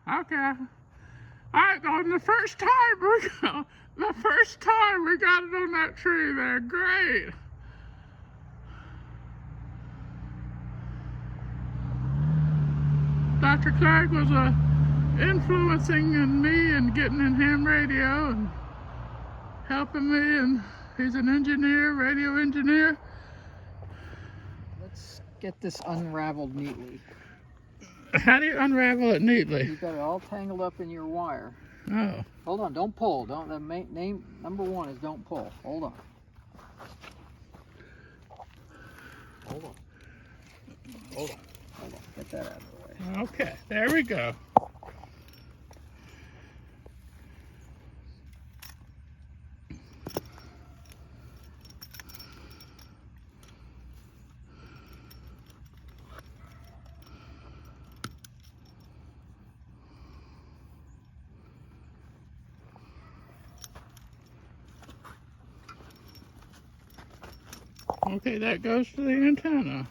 Okay. Alright, on the first time we got it on that tree there. Great. Dr. Craig was influencing in me and getting in ham radio and helping me, and he's an engineer, radio engineer. Let's get this unraveled neatly. How do you unravel it neatly? You've got it all tangled up in your wire. Oh. Hold on, don't pull. Don't. The main number one is don't pull. Hold on. Hold on. Hold on. Hold on. Get that out of the way. Okay, there we go. Okay, that goes to the antenna.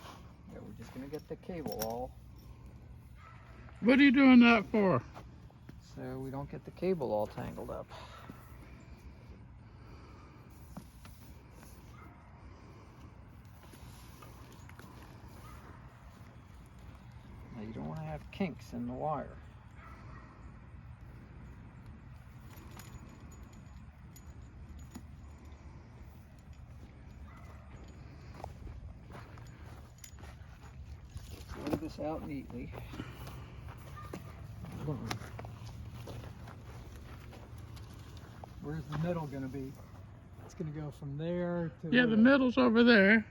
Yeah, we're just going to get the cable all, What are you doing that for? so we don't get the cable all tangled up. Now you don't want to have kinks in the wire. Lay this out neatly. Where's the middle going to be? It's going to go from there to Yeah, the middle's over there.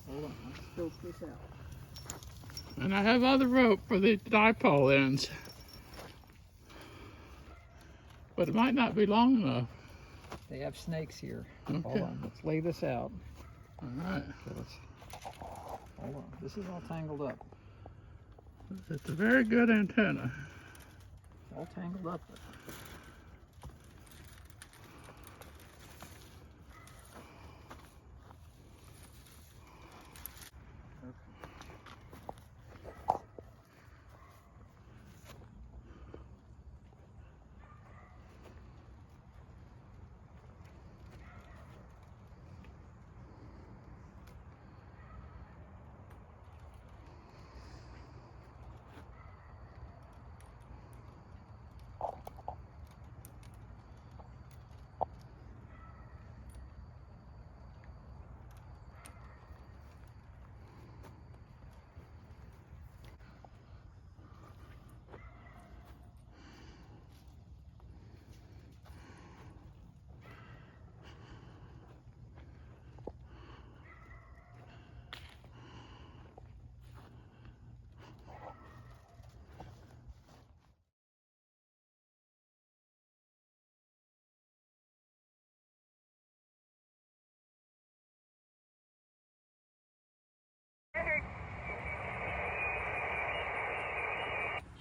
Hold on, let's scope this out. And I have other rope for the dipole ends. But it might not be long enough. They have snakes here. Okay. Hold on, let's lay this out. All right. Okay, hold on, this is all tangled up. It's a very good antenna. All tangled up.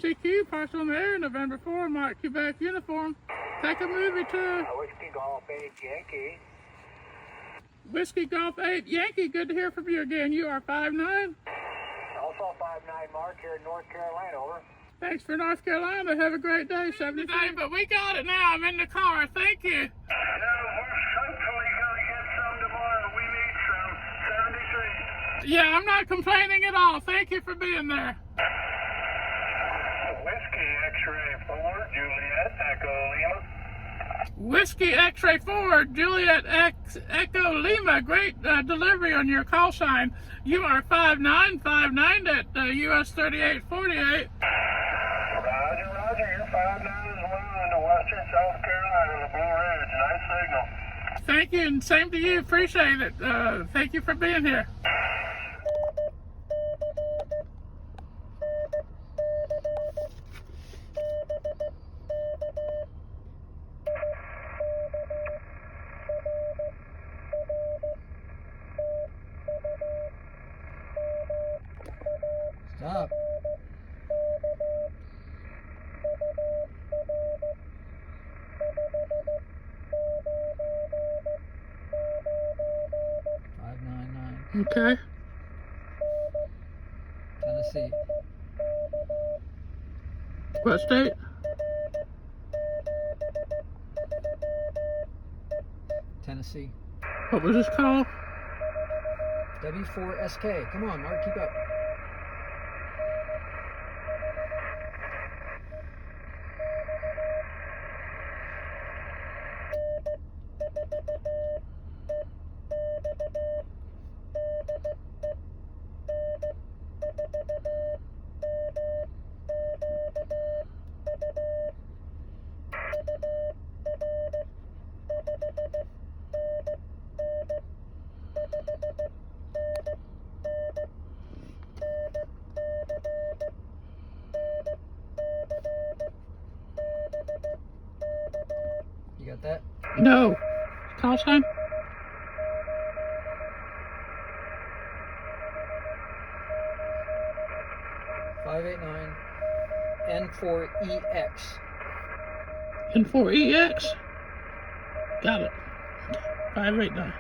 CQ, parts on the air, November 4, Mark Quebec uniform. Take a movie to Whiskey Golf 8 Yankee. Whiskey Golf 8 Yankee. Good to hear from you again. You are 5'9". Also 5'9" Mark here in North Carolina, over. Thanks for North Carolina. Have a great day. 73. But we got it now. I'm in the car. Thank you. Yeah, we're hopefully going to get some tomorrow. We need some. 73. Yeah, I'm not complaining at all. Thank you for being there. Whiskey X-ray 4, Juliet, Echo Lima. Whiskey X-ray 4, Juliet Echo Lima. Great delivery on your call sign. You are 5'9", 5'9" at US 3848. Roger, you're 5'9" as well into western South Carolina, the Blue Ridge. Nice signal. Thank you, and same to you. Appreciate it. Thank you for being here. Stop. Okay. Tennessee. What state? Tennessee. What was this call? W4SK. Come on, Mark, keep up. You got that? No. Call sign? N4EX. N4EX? Got it. 589.